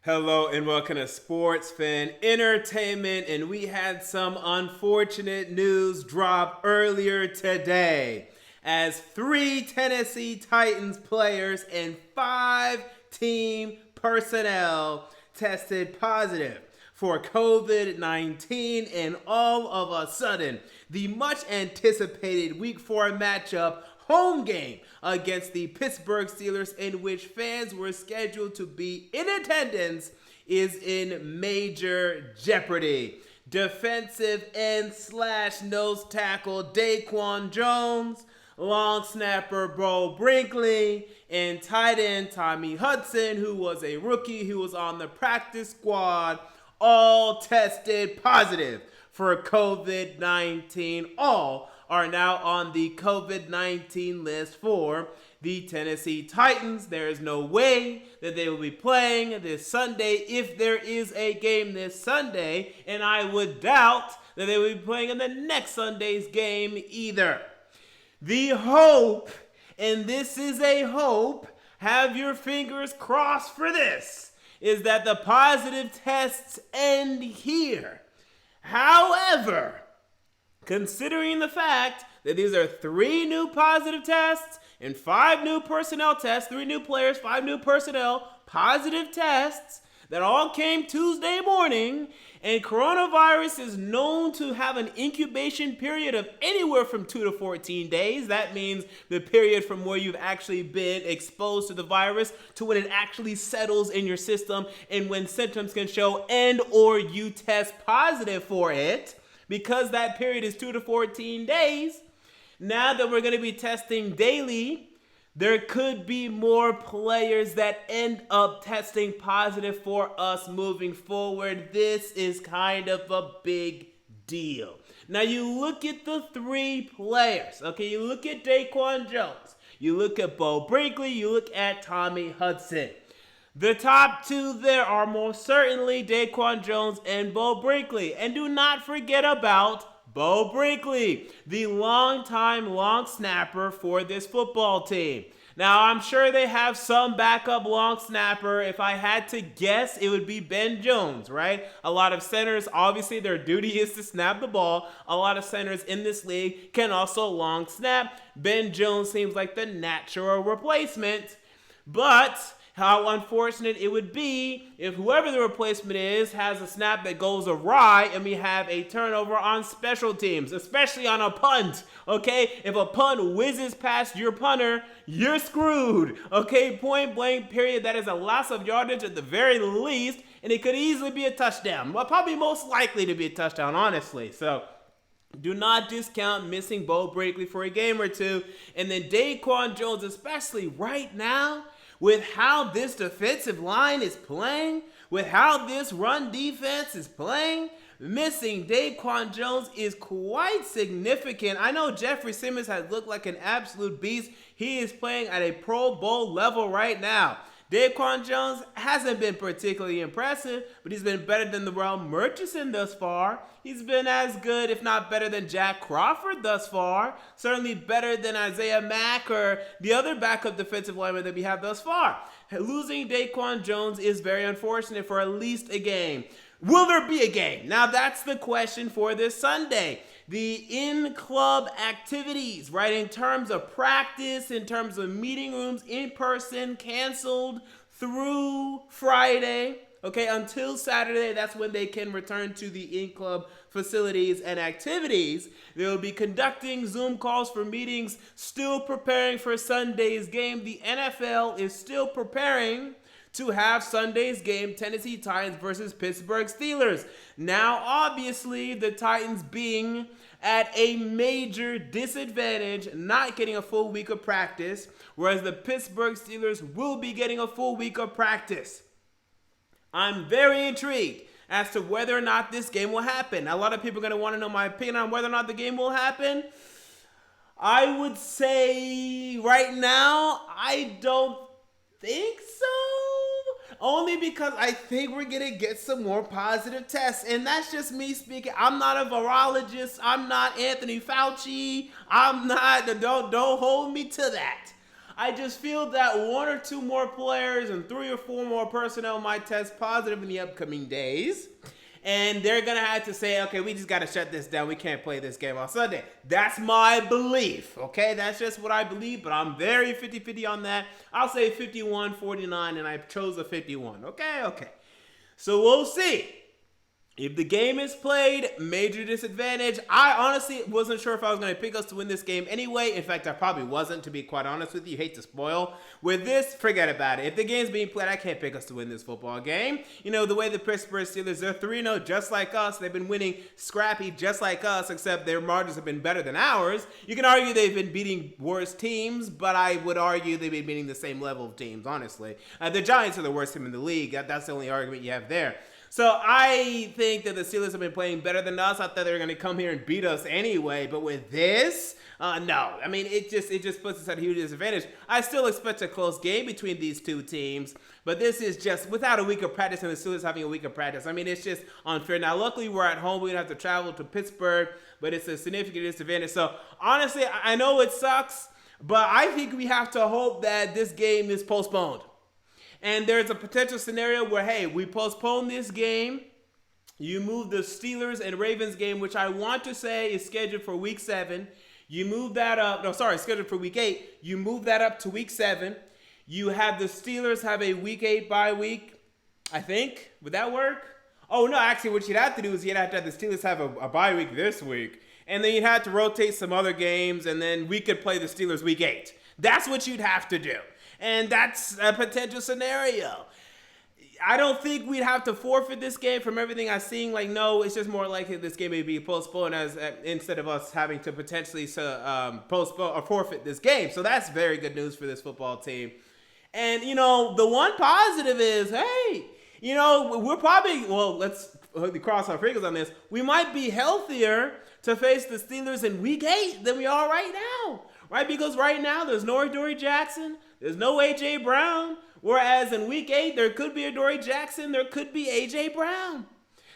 Hello and welcome to Sports Fan Entertainment, and we had some unfortunate news drop earlier today as 3 Tennessee Titans players and 5 team personnel tested positive for COVID-19, and all of a sudden, the much anticipated Week 4 matchup home game against the Pittsburgh Steelers, in which fans were scheduled to be in attendance, is in major jeopardy. Defensive end / nose tackle Daquan Jones, long snapper Bo Brinkley, and tight end Tommy Hudson, who was a rookie who was on the practice squad, all tested positive for COVID-19. All are now on the COVID-19 list for the Tennessee Titans. There is no way that they will be playing this Sunday if there is a game this Sunday, and I would doubt that they will be playing in the next Sunday's game either. The hope, and this is a hope, have your fingers crossed for this, is that the positive tests end here. However, considering the fact that these are 3 new positive tests and 5 new personnel tests, 3 new players, 5 new personnel, positive tests that all came Tuesday morning, and coronavirus is known to have an incubation period of anywhere from 2 to 14 days. That means the period from where you've actually been exposed to the virus to when it actually settles in your system and when symptoms can show and or you test positive for it. Because that period is 2 to 14 days, now that we're going to be testing daily, there could be more players that end up testing positive for us moving forward. This is kind of a big deal. Now you look at the 3 players, okay? You look at Daquan Jones, you look at Bo Brinkley, you look at Tommy Hudson. The top 2 there are most certainly Daquan Jones and Bo Brinkley. And do not forget about Bo Brinkley, the long-time long snapper for this football team. Now, I'm sure they have some backup long snapper. If I had to guess, it would be Ben Jones, right? A lot of centers, obviously, their duty is to snap the ball. A lot of centers in this league can also long snap. Ben Jones seems like the natural replacement. But how unfortunate it would be if whoever the replacement is has a snap that goes awry and we have a turnover on special teams, especially on a punt, okay? If a punt whizzes past your punter, you're screwed, okay? Point blank, period. That is a loss of yardage at the very least, and it could easily be a touchdown. Well, probably most likely to be a touchdown, honestly. So do not discount missing Bo Brinkley for a game or 2. And then Daquan Jones, especially right now, with how this defensive line is playing, with how this run defense is playing, missing Daquan Jones is quite significant. I know Jeffrey Simmons has looked like an absolute beast. He is playing at a Pro Bowl level right now. Daquan Jones hasn't been particularly impressive, but he's been better than Darrell Murchison thus far. He's been as good, if not better, than Jack Crawford thus far. Certainly better than Isaiah Mack or the other backup defensive lineman that we have thus far. Losing Daquan Jones is very unfortunate for at least a game. Will there be a game? Now that's the question for this Sunday. The in-club activities, right, in terms of practice, in terms of meeting rooms, in person, canceled through Friday, okay, until Saturday. That's when they can return to the in-club facilities and activities. They will be conducting Zoom calls for meetings, still preparing for Sunday's game. The NFL is still preparing to have Sunday's game, Tennessee Titans versus Pittsburgh Steelers. Now, obviously, the Titans being at a major disadvantage, not getting a full week of practice, whereas the Pittsburgh Steelers will be getting a full week of practice. I'm very intrigued as to whether or not this game will happen. A lot of people are going to want to know my opinion on whether or not the game will happen. I would say right now, I don't think so. Only because I think we're going to get some more positive tests. And that's just me speaking. I'm not a virologist. I'm not Anthony Fauci. I'm not, don't hold me to that. I just feel that one or two more players and three or four more personnel might test positive in the upcoming days. And they're going to have to say, okay, we just got to shut this down. We can't play this game on Sunday. That's my belief, okay? That's just what I believe, but I'm very 50-50 on that. I'll say 51-49, and I chose a 51, okay? So we'll see. If the game is played, major disadvantage. I honestly wasn't sure if I was going to pick us to win this game anyway. In fact, I probably wasn't, to be quite honest with you. Hate to spoil. With this, forget about it. If the game's being played, I can't pick us to win this football game. You know, the way the Pittsburgh Steelers, they're 3-0 just like us. They've been winning scrappy just like us, except their margins have been better than ours. You can argue they've been beating worse teams, but I would argue they've been beating the same level of teams, honestly. The Giants are the worst team in the league. That's the only argument you have there. So I think that the Steelers have been playing better than us. I thought they were going to come here and beat us anyway. But with this, no. I mean, it just puts us at a huge disadvantage. I still expect a close game between these two teams. But this is just without a week of practice and the Steelers having a week of practice. I mean, it's just unfair. Now, luckily, we're at home. We don't have to travel to Pittsburgh. But it's a significant disadvantage. So, honestly, I know it sucks. But I think we have to hope that this game is postponed. And there's a potential scenario where, hey, we postpone this game. You move the Steelers and Ravens game, which I want to say is scheduled for week 7. You move that up. No, sorry, scheduled for week 8. You move that up to week 7. You have the Steelers have a week 8 bye week, I think. Would that work? Oh, no, actually, what you'd have to do is you'd have to have the Steelers have a bye week this week. And then you'd have to rotate some other games, and then we could play the Steelers week 8. That's what you'd have to do. And that's a potential scenario. I don't think we'd have to forfeit this game from everything I've seen. Like, no, it's just more likely this game may be postponed instead of us having to potentially postpone or forfeit this game. So that's very good news for this football team. And, you know, the one positive is, hey, you know, we're probably, well, let's cross our fingers on this. We might be healthier to face the Steelers in week 8 than we are right now. Right? Because right now there's no Dory Jackson. There's no A.J. Brown, whereas in week 8, there could be a Dory Jackson, there could be A.J. Brown.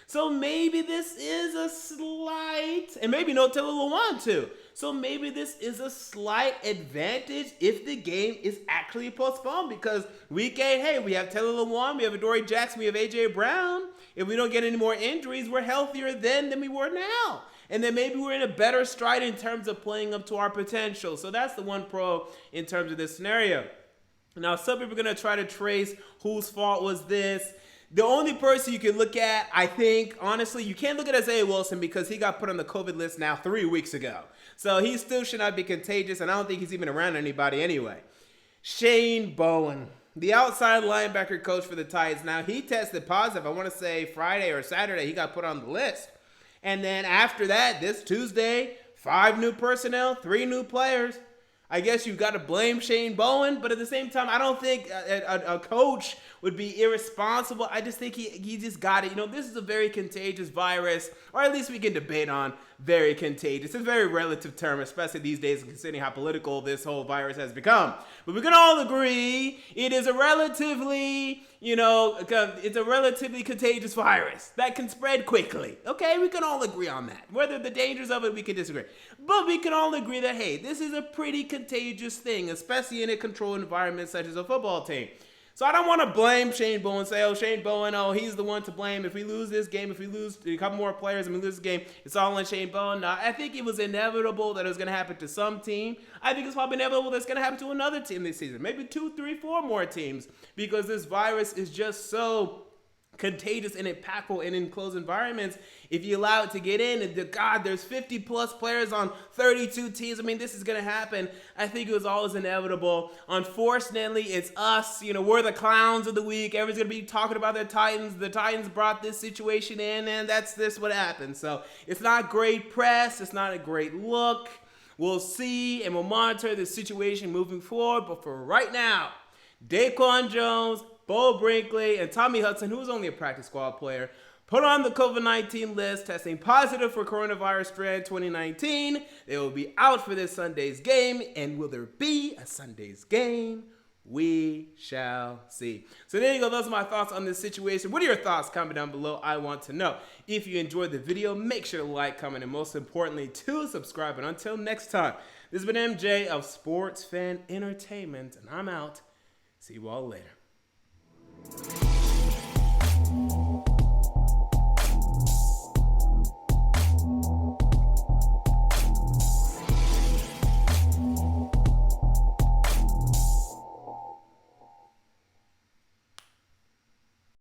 So maybe this is a slight, and maybe no Taylor Lewan too. So maybe this is a slight advantage if the game is actually postponed, because week 8, hey, we have Taylor Lewan, we have a Dory Jackson, we have A.J. Brown. If we don't get any more injuries, we're healthier then than we were now. And then maybe we're in a better stride in terms of playing up to our potential. So that's the one pro in terms of this scenario. Now, some people are going to try to trace whose fault was this. The only person you can look at, I think, honestly, you can't look at Isaiah Wilson because he got put on the COVID list now 3 weeks ago. So he still should not be contagious, and I don't think he's even around anybody anyway. Shane Bowen, the outside linebacker coach for the Titans. Now, he tested positive, I want to say Friday or Saturday, he got put on the list. And then after that, this Tuesday, 5 new personnel, 3 new players. I guess you've got to blame Shane Bowen, but at the same time, I don't think a coach would be irresponsible. I just think he just got it. You know, this is a very contagious virus, or at least we can debate on very contagious. It's a very relative term, especially these days, considering how political this whole virus has become. But we can all agree it is a relatively, it's a relatively contagious virus that can spread quickly. Okay, we can all agree on that. Whether the dangers of it, we can disagree. But we can all agree that, hey, this is a pretty contagious thing, especially in a controlled environment such as a football team. So I don't want to blame Shane Bowen, say, Shane Bowen, he's the one to blame. If we lose this game, if we lose a couple more players and we lose the game, it's all on Shane Bowen. No, I think it was inevitable that it was going to happen to some team. I think it's probably inevitable that's going to happen to another team this season. Maybe 2, 3, 4 more teams, because this virus is just so contagious and impactful in enclosed environments. If you allow it to get in, and there's 50 plus players on 32 teams. I mean, this is going to happen. I think it was always inevitable. Unfortunately, it's us. We're the clowns of the week. Everyone's going to be talking about the Titans. The Titans brought this situation in, and that's what happened. So it's not great press. It's not a great look. We'll see, and we'll monitor the situation moving forward. But for right now, Daquan Jones, Bo Brinkley, and Tommy Hudson, who was only a practice squad player, put on the COVID-19 list, testing positive for coronavirus strand 2019. They will be out for this Sunday's game. And will there be a Sunday's game? We shall see. So there you go. Those are my thoughts on this situation. What are your thoughts? Comment down below. I want to know. If you enjoyed the video, make sure to like, comment, and most importantly, to subscribe. And until next time, this has been MJ of Sports Fan Entertainment, and I'm out. See you all later.